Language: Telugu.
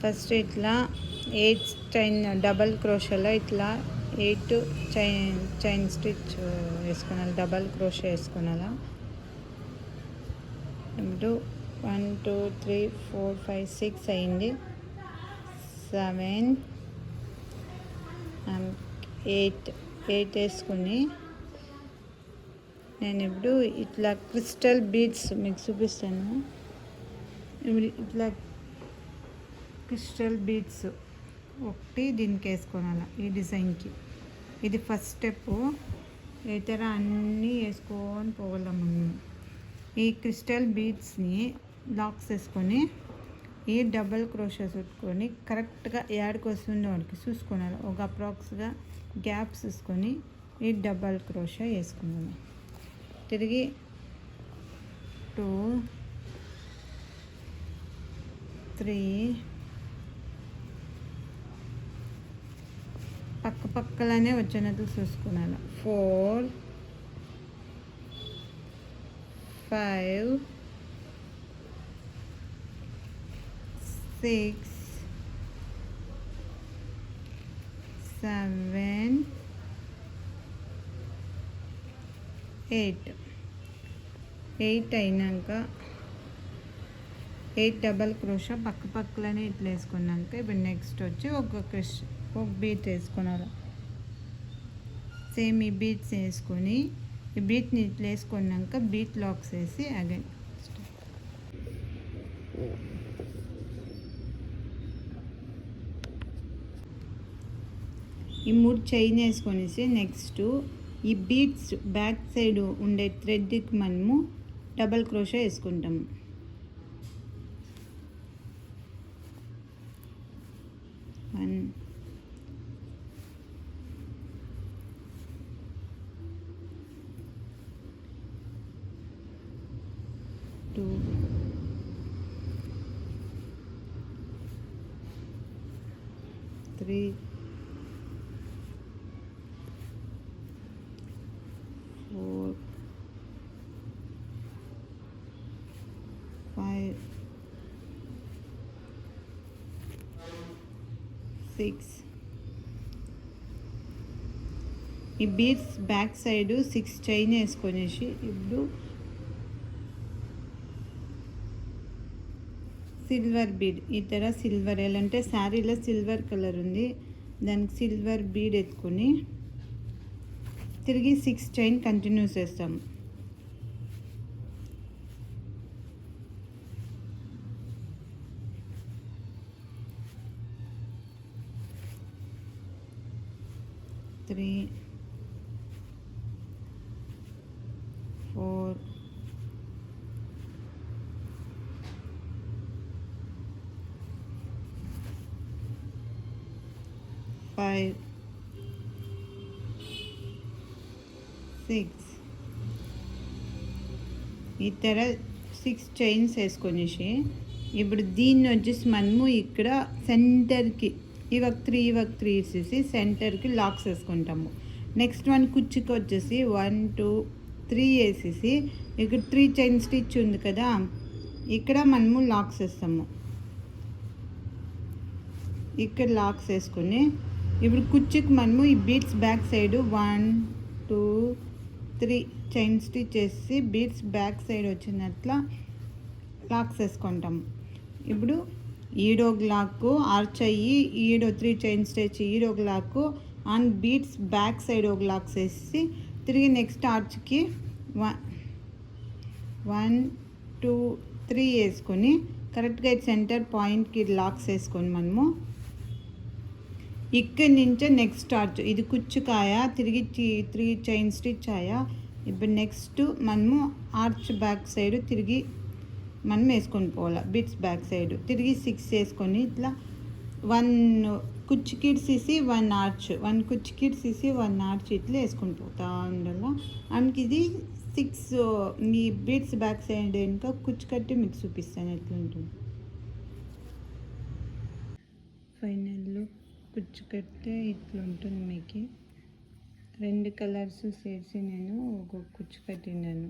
ఫస్ట్ ఇట్లా 8 చైన్ డబల్ క్రోషేలో ఇట్లా 8 చైన్ స్టిచ్ వేసుకోవాలి, డబల్ క్రోషే వేసుకోవాలా. ఇప్పుడు 1 2 3 4 5 6 అయింది. 7 8 వేసుకుని నేను ఇప్పుడు ఇట్లా క్రిస్టల్ బీడ్స్ మీకు చూపిస్తాను. ఇప్పుడు ఇట్లా క్రిస్టల్ బీడ్స్ ఒకటి దీనికి వేసుకోవాలి, ఈ డిజైన్కి. ఇది ఫస్ట్ స్టెప్. ఇతర అన్నీ వేసుకొని పోగలం. ఈ క్రిస్టల్ బీడ్స్ని లాక్స్ వేసుకొని ఈ డబల్ క్రోషెస్ పెట్టుకొని కరెక్ట్గా యాడ్కి వస్తుండే వాడికి చూసుకోవాలి. ఒక అప్రాక్స్గా గ్యాప్స్ చూసుకొని ఈ డబల్ క్రోషే వేసుకున్నాను. తిరిగి 2 3 పక్కనే వచ్చినట్టు చూసుకున్నాను. 4 5 6 7 8 అయినాక 8 డబల్ క్రోషా పక్కనే ఇట్లా వేసుకున్నాక ఇప్పుడు నెక్స్ట్ వచ్చి ఒక బీట్ వేసుకోవాలి. సేమ్ ఈ బీట్స్ వేసుకొని ఈ బీట్ని ఇట్లా వేసుకున్నాక బీట్ లాక్స్ వేసి అగైన్ ఈ 3 చైన్ వేసుకొనేసి నెక్స్ట్ ఈ బీట్స్ బ్యాక్ సైడ్ ఉండే థ్రెడ్కి మనము డబల్ క్రోషే వేసుకుంటాము. వన్ 2 3 4 5 6 ఈ బీడ్స్ బ్యాక్ సైడ్ 6 చైన్ వేసుకొనేసి ఇప్పుడు సిల్వర్ బీడ్ ఈ తర సిల్వర్ ఎలాంటే శారీలో సిల్వర్ కలర్ ఉంది, దానికి సిల్వర్ బీడ్ ఎత్తుకొని తిరిగి 6 చైన్ కంటిన్యూ చేస్తాము. త్రీ 4 5 6 ఈ తర 6 చైన్స్ వేసుకొనేసి ఇప్పుడు దీన్ని వచ్చేసి మనము ఇక్కడ సెంటర్కి ఇవక్ 3 వేసేసి సెంటర్కి లాక్స్ వేసుకుంటాము. నెక్స్ట్ వన్ కుచ్చికి వచ్చేసి 1 2 3 వేసేసి ఇక్కడ 3 చైన్ స్టిచ్ ఉంది కదా, ఇక్కడ మనము లాక్స్ వేస్తాము. ఇక్కడ లాక్స్ వేసుకొని ఇప్పుడు కుచ్చికి మనము ఈ beads back side 1 2 3 chain stitch వేసి బీడ్స్ బ్యాక్ సైడ్ వచ్చినట్ల లాక్స్ వేసుకుంటాము. ఇప్పుడు ఈడొక లాక్ ఆర్చ్ అయ్యి ఈడో 3 చైన్ స్టిచ్ ఈడొక lock and beads back side ఒక లాక్స్ వేసి తిరిగి నెక్స్ట్ ఆర్చ్కి 1 2 3 వేసుకొని కరెక్ట్గా సెంటర్ పాయింట్కి లాక్స్ వేసుకొని మనము ఇక్కడి నుంచే నెక్స్ట్ ఆర్చ్ ఇది కుచ్చుకాయ తిరిగి 3 చైన్ స్టిచ్ ఆయా. ఇప్పుడు నెక్స్ట్ మనము ఆర్చ్ బ్యాక్ సైడ్ తిరిగి మనం వేసుకొని పోవాలి. బిట్స్ బ్యాక్ సైడ్ తిరిగి 6 వేసుకొని ఇట్లా 1 కుచ్చికిడ్సేసి 1 ఆర్చ్ 1 కుచ్చికిడ్సేసి 1 ఆర్చ్ ఇట్లా వేసుకొని పోతా ఉండాల. ఆమెకి ఇది 6 మీ బీట్స్ బ్యాక్ సైడ్ ఇంకా కుచ్చు కట్టి మీకు చూపిస్తాను ఎట్లుంటుంది. ఫైనల్లో కుచ్చు కట్టే ఇట్లుంటుంది. మీకు 2 కలర్స్ చేసి నేను ఒక కుచ్చు కట్టినాను.